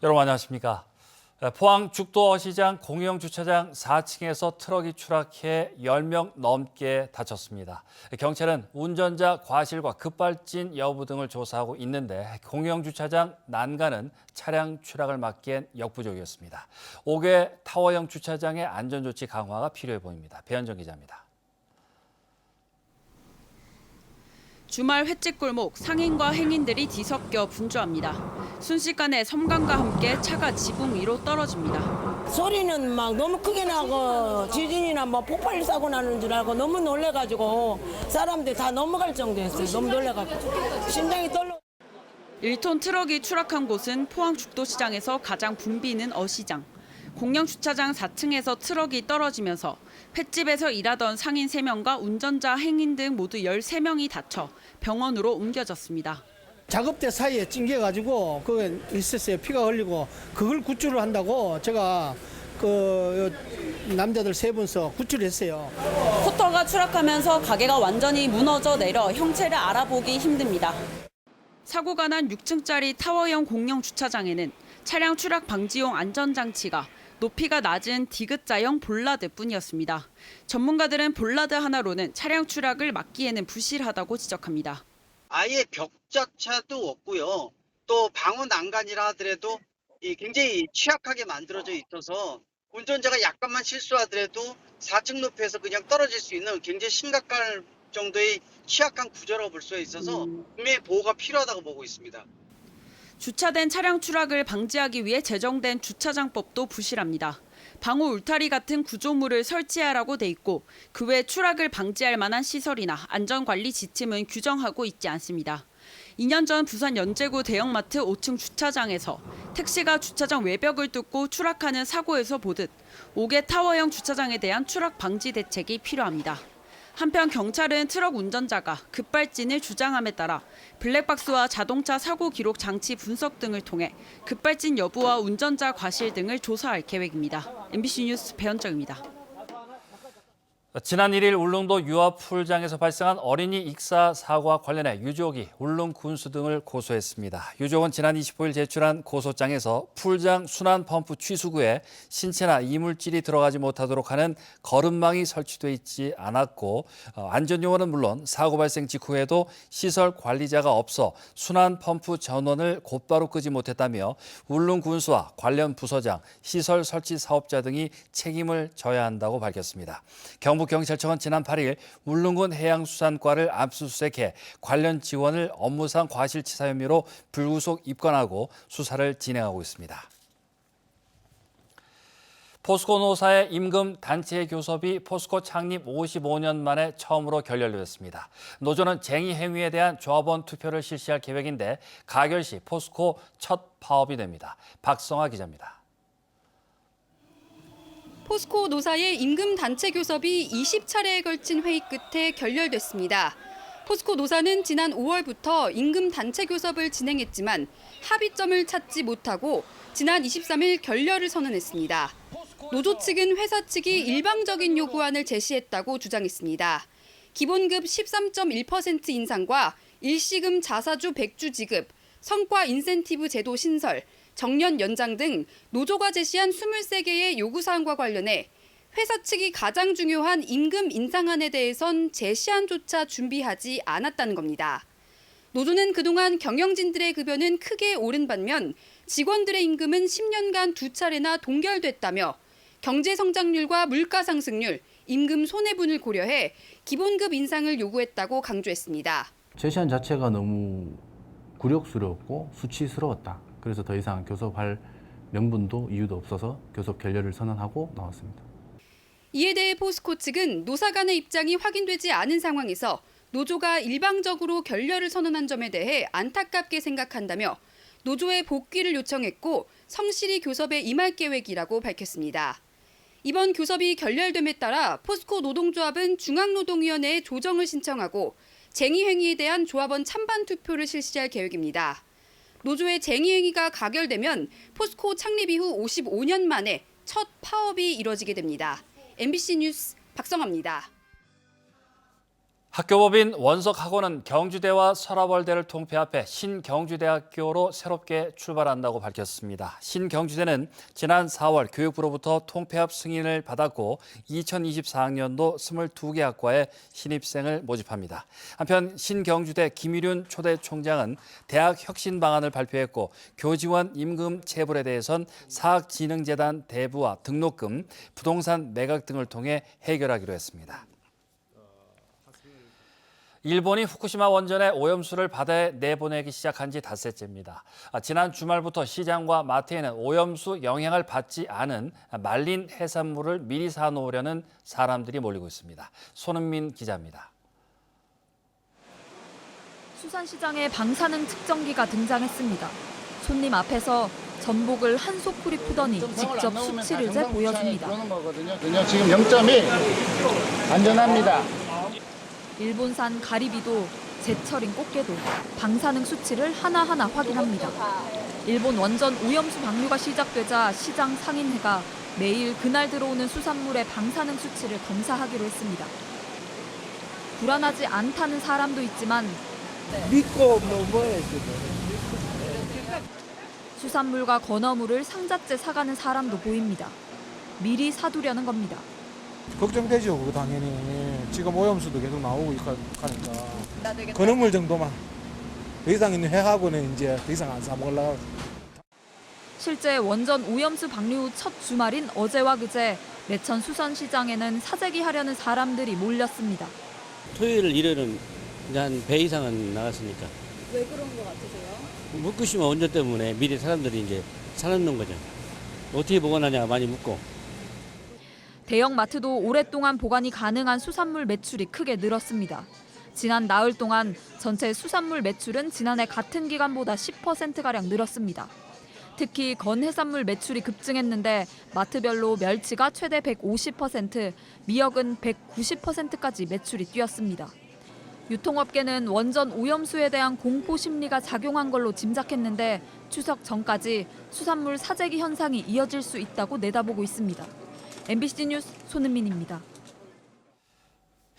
여러분 안녕하십니까. 포항 죽도어시장 공영주차장 4층에서 트럭이 추락해 10명 넘게 다쳤습니다. 경찰은 운전자 과실과 급발진 여부 등을 조사하고 있는데 공영주차장 난간은 차량 추락을 막기엔 역부족이었습니다. 5개 타워형 주차장의 안전조치 강화가 필요해 보입니다. 배현정 기자입니다. 주말 횟집골목 상인과 행인들이 뒤섞여 분주합니다. 순식간에 섬광과 함께 차가 지붕 위로 떨어집니다. 소리는 막 너무 크게 나고 지진이나 뭐 폭발 사고 나는 줄 알고 너무 놀래가지고 사람들 다 넘어갈 정도였어요. 너무 놀래가지고 심장이 떨려. 1톤 트럭이 추락한 곳은 포항 죽도시장에서 가장 붐비 있는 어시장. 공영주차장 4층에서 트럭이 떨어지면서 횟집에서 일하던 상인 3명과 운전자, 행인 등 모두 13명이 다쳐 병원으로 옮겨졌습니다. 작업대 사이에 찡겨가지고 그게 있었어요. 피가 흘리고 그걸 구출을 한다고 제가 그 남자들 3분서 구출했어요. 포터가 추락하면서 가게가 완전히 무너져 내려 형체를 알아보기 힘듭니다. 사고가 난 6층짜리 타워형 공영주차장에는 차량 추락 방지용 안전장치가 높이가 낮은 디귿자형 볼라드뿐이었습니다. 전문가들은 볼라드 하나로는 차량 추락을 막기에는 부실하다고 지적합니다. 아예 벽자차도 없고요. 또 방어 난간이라 하더라도 굉장히 취약하게 만들어져 있어서 운전자가 약간만 실수하더라도 4층 높이에서 그냥 떨어질 수 있는 굉장히 심각한 정도의 취약한 구조라고 볼 수 있어서 분명히 보호가 필요하다고 보고 있습니다. 주차된 차량 추락을 방지하기 위해 제정된 주차장법도 부실합니다. 방호 울타리 같은 구조물을 설치하라고 돼 있고 그 외 추락을 방지할 만한 시설이나 안전관리 지침은 규정하고 있지 않습니다. 2년 전 부산 연제구 대형마트 5층 주차장에서 택시가 주차장 외벽을 뚫고 추락하는 사고에서 보듯 5개 타워형 주차장에 대한 추락 방지 대책이 필요합니다. 한편 경찰은 트럭 운전자가 급발진을 주장함에 따라 블랙박스와 자동차 사고 기록 장치 분석 등을 통해 급발진 여부와 운전자 과실 등을 조사할 계획입니다. MBC 뉴스 배현정입니다. 지난 1일 울릉도 유아풀장에서 발생한 어린이 익사 사고와 관련해 유족이 울릉 군수 등을 고소했습니다. 유족은 지난 25일 제출한 고소장에서 풀장 순환 펌프 취수구에 신체나 이물질이 들어가지 못하도록 하는 거름망이 설치돼 있지 않았고 안전요원은 물론 사고 발생 직후에도 시설 관리자가 없어 순환 펌프 전원을 곧바로 끄지 못했다며 울릉 군수와 관련 부서장, 시설 설치 사업자 등이 책임을 져야 한다고 밝혔습니다. 경북경찰청은 지난 8일 울릉군 해양수산과를 압수수색해 관련 지원을 업무상 과실치사 혐의로 불구속 입건하고 수사를 진행하고 있습니다. 포스코 노사의 임금 단체 교섭이 포스코 창립 55년 만에 처음으로 결렬됐습니다. 노조는 쟁의 행위에 대한 조합원 투표를 실시할 계획인데 가결 시 포스코 첫 파업이 됩니다. 박성아 기자입니다. 포스코 노사의 임금 단체 교섭이 20차례에 걸친 회의 끝에 결렬됐습니다. 포스코 노사는 지난 5월부터 임금 단체 교섭을 진행했지만 합의점을 찾지 못하고 지난 23일 결렬을 선언했습니다. 노조 측은 회사 측이 일방적인 요구안을 제시했다고 주장했습니다. 기본급 13.1% 인상과 일시금 자사주 100주 지급, 성과 인센티브 제도 신설, 정년 연장 등 노조가 제시한 23개의 요구사항과 관련해 회사 측이 가장 중요한 임금 인상안에 대해선 제시안조차 준비하지 않았다는 겁니다. 노조는 그동안 경영진들의 급여는 크게 오른 반면 직원들의 임금은 10년간 2차례나 동결됐다며 경제 성장률과 물가 상승률, 임금 손해분을 고려해 기본급 인상을 요구했다고 강조했습니다. 제시안 자체가 너무 굴욕스러웠고 수치스러웠다. 그래서 더 이상 교섭할 명분도 이유도 없어서 교섭 결렬을 선언하고 나왔습니다. 이에 대해 포스코 측은 노사 간의 입장이 확인되지 않은 상황에서 노조가 일방적으로 결렬을 선언한 점에 대해 안타깝게 생각한다며 노조의 복귀를 요청했고 성실히 교섭에 임할 계획이라고 밝혔습니다. 이번 교섭이 결렬됨에 따라 포스코 노동조합은 중앙노동위원회에 조정을 신청하고 쟁의행위에 대한 조합원 찬반 투표를 실시할 계획입니다. 노조의 쟁의행위가 가결되면 포스코 창립 이후 55년 만에 첫 파업이 이뤄지게 됩니다. MBC 뉴스 박성아입니다. 학교법인 원석학원은 경주대와 서라벌대를 통폐합해 신경주대학교로 새롭게 출발한다고 밝혔습니다. 신경주대는 지난 4월 교육부로부터 통폐합 승인을 받았고 2024학년도 22개 학과에 신입생을 모집합니다. 한편 신경주대 김일윤 초대 총장은 대학 혁신 방안을 발표했고 교직원 임금 체불에 대해선 사학진흥재단 대부와 등록금, 부동산 매각 등을 통해 해결하기로 했습니다. 일본이 후쿠시마 원전의 오염수를 바다에 내보내기 시작한 지 닷새째입니다. 지난 주말부터 시장과 마트에는 오염수 영향을 받지 않은 말린 해산물을 미리 사놓으려는 사람들이 몰리고 있습니다. 손은민 기자입니다. 수산시장에 방사능 측정기가 등장했습니다. 손님 앞에서 전복을 한 소쿠리 푸더니 직접 수치를 재 보여줍니다. 지금 0.1 안전합니다. 일본산 가리비도 제철인 꽃게도 방사능 수치를 하나하나 확인합니다. 일본 원전 오염수 방류가 시작되자 시장 상인회가 매일 그날 들어오는 수산물의 방사능 수치를 검사하기로 했습니다. 불안하지 않다는 사람도 있지만 믿고 먹어야지. 수산물과 건어물을 상자째 사가는 사람도 보입니다. 미리 사두려는 겁니다. 걱정되죠, 그거 당연히. 지금 오염수도 계속 나오고 하니까. 건어물 정도만. 더 이상 있는 회하고는 이제 더 이상 안 사먹으려고. 실제 원전 오염수 방류 후 첫 주말인 어제와 그제 매천 수산시장에는 사재기 하려는 사람들이 몰렸습니다. 토요일, 일요일은 이제 한 배 이상은 나갔으니까. 왜 그런 것 같으세요? 후쿠시마 원전 때문에 미리 사람들이 이제 사놓는 거죠. 어떻게 보관하냐 많이 묻고. 대형 마트도 오랫동안 보관이 가능한 수산물 매출이 크게 늘었습니다. 지난 나흘 동안 전체 수산물 매출은 지난해 같은 기간보다 10%가량 늘었습니다. 특히 건해산물 매출이 급증했는데 마트별로 멸치가 최대 150%, 미역은 190%까지 매출이 뛰었습니다. 유통업계는 원전 오염수에 대한 공포 심리가 작용한 걸로 짐작했는데 추석 전까지 수산물 사재기 현상이 이어질 수 있다고 내다보고 있습니다. MBC 뉴스 손은민입니다.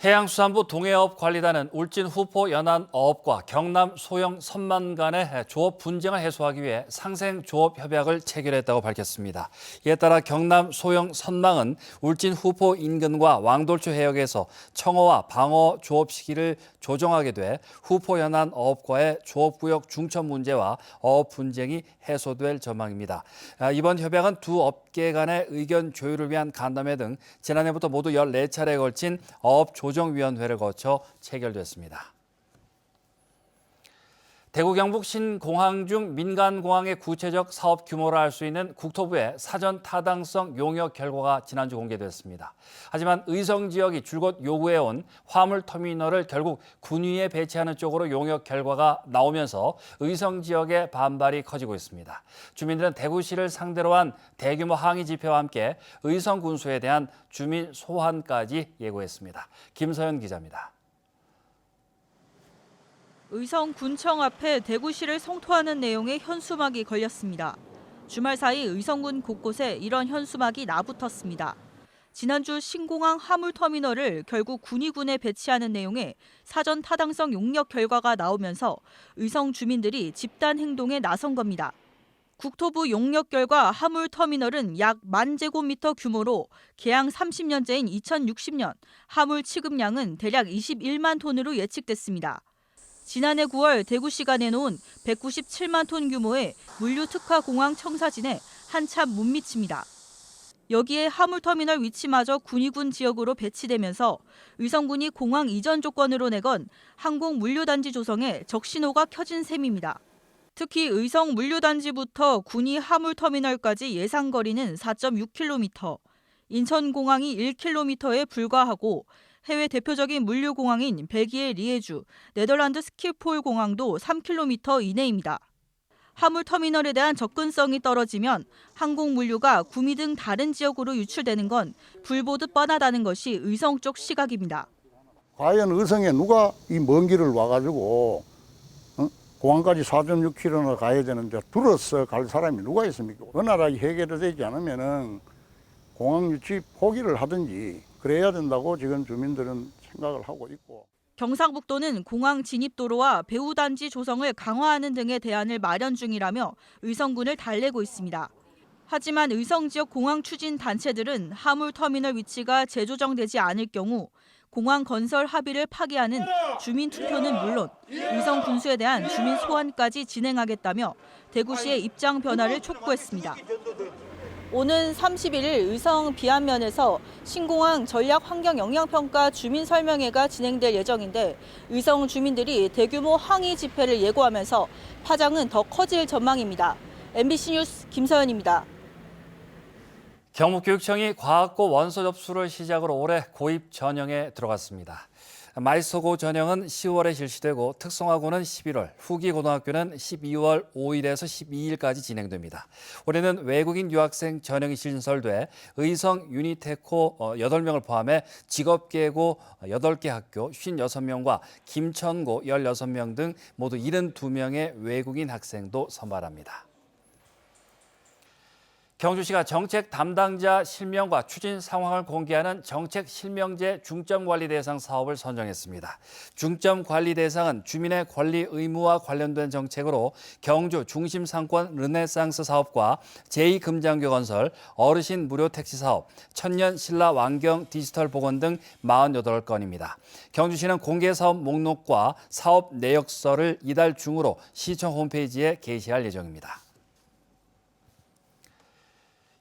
해양수산부 동해업관리단은 울진 후포 연안어업과 경남 소형 선만 간의 조업 분쟁을 해소하기 위해 상생조업 협약을 체결했다고 밝혔습니다. 이에 따라 경남 소형 선망은 울진 후포 인근과 왕돌초 해역에서 청어와 방어 조업 시기를 조정하게 돼 후포 연안어업과의 조업구역 중첩 문제와 어업 분쟁이 해소될 전망입니다. 이번 협약은 두 업계 간의 의견 조율을 위한 간담회 등 지난해부터 모두 14차례에 걸친 어업 조정위원회를 거쳐 체결됐습니다. 대구 경북 신공항 중 민간공항의 구체적 사업 규모를 알 수 있는 국토부의 사전 타당성 용역 결과가 지난주 공개됐습니다. 하지만 의성 지역이 줄곧 요구해온 화물터미널을 결국 군위에 배치하는 쪽으로 용역 결과가 나오면서 의성 지역의 반발이 커지고 있습니다. 주민들은 대구시를 상대로 한 대규모 항의 집회와 함께 의성 군수에 대한 주민 소환까지 예고했습니다. 김서연 기자입니다. 의성군청 앞에 대구시를 성토하는 내용의 현수막이 걸렸습니다. 주말 사이 의성군 곳곳에 이런 현수막이 나붙었습니다. 지난주 신공항 화물터미널을 결국 군위군에 배치하는 내용의 사전 타당성 용역 결과가 나오면서 의성 주민들이 집단 행동에 나선 겁니다. 국토부 용역 결과 화물터미널은 약 10,000제곱미터 규모로 개항 30년째인 2060년 화물 취급량은 대략 21만 톤으로 예측됐습니다. 지난해 9월 대구시가 내놓은 197만 톤 규모의 물류 특화 공항 청사진에 한참 못 미칩니다. 여기에 화물터미널 위치마저 군위군 지역으로 배치되면서 의성군이 공항 이전 조건으로 내건 항공 물류단지 조성에 적신호가 켜진 셈입니다. 특히 의성 물류단지부터 군위 화물터미널까지 예상 거리는 4.6km, 인천공항이 1km에 불과하고 해외 대표적인 물류공항인 벨기에 리에주, 네덜란드 스키폴 공항도 3km 이내입니다. 화물터미널에 대한 접근성이 떨어지면 항공 물류가 구미 등 다른 지역으로 유출되는 건 불보듯 뻔하다는 것이 의성 쪽 시각입니다. 과연 의성에 누가 이 먼 길을 와가지고 공항까지 4.6km나 가야 되는데 둘러서 갈 사람이 누가 있습니까? 원활하게 해결되지 않으면은 공항 유치 포기를 하든지 그래야 된다고 지금 주민들은 생각을 하고 있고. 경상북도는 공항 진입도로와 배후단지 조성을 강화하는 등의 대안을 마련 중이라며 의성군을 달래고 있습니다. 하지만 의성 지역 공항 추진 단체들은 하물터미널 위치가 재조정되지 않을 경우 공항 건설 합의를 파기하는 주민 투표는 물론 의성 군수에 대한 주민 소환까지 진행하겠다며 대구시의 입장 변화를 촉구했습니다. 오는 31일 의성 비안면에서 신공항 전략 환경 영향평가 주민 설명회가 진행될 예정인데 의성 주민들이 대규모 항의 집회를 예고하면서 파장은 더 커질 전망입니다. MBC 뉴스 김서연입니다. 경북교육청이 과학고 원서 접수를 시작으로 올해 고입 전형에 들어갔습니다. 마이스터고 전형은 10월에 실시되고 특성화고는 11월, 후기고등학교는 12월 5일에서 12일까지 진행됩니다. 올해는 외국인 유학생 전형이 신설돼 의성 유니테코 8명을 포함해 직업계고 8개 학교 56명과 김천고 16명 등 모두 72명의 외국인 학생도 선발합니다. 경주시가 정책 담당자 실명과 추진 상황을 공개하는 정책 실명제 중점관리 대상 사업을 선정했습니다. 중점관리 대상은 주민의 권리 의무와 관련된 정책으로 경주 중심상권 르네상스 사업과 제2금장교 건설, 어르신 무료 택시 사업, 천년 신라 왕경 디지털 복원 등 48건입니다. 경주시는 공개 사업 목록과 사업 내역서를 이달 중으로 시청 홈페이지에 게시할 예정입니다.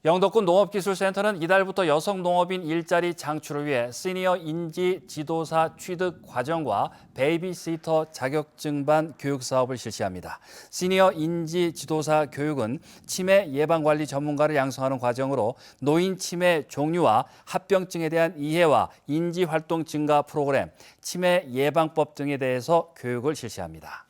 영덕군 농업기술센터는 이달부터 여성 농업인 일자리 창출을 위해 시니어 인지 지도사 취득 과정과 베이비시터 자격증반 교육 사업을 실시합니다. 시니어 인지 지도사 교육은 치매 예방관리 전문가를 양성하는 과정으로 노인 치매 종류와 합병증에 대한 이해와 인지 활동 증가 프로그램, 치매 예방법 등에 대해서 교육을 실시합니다.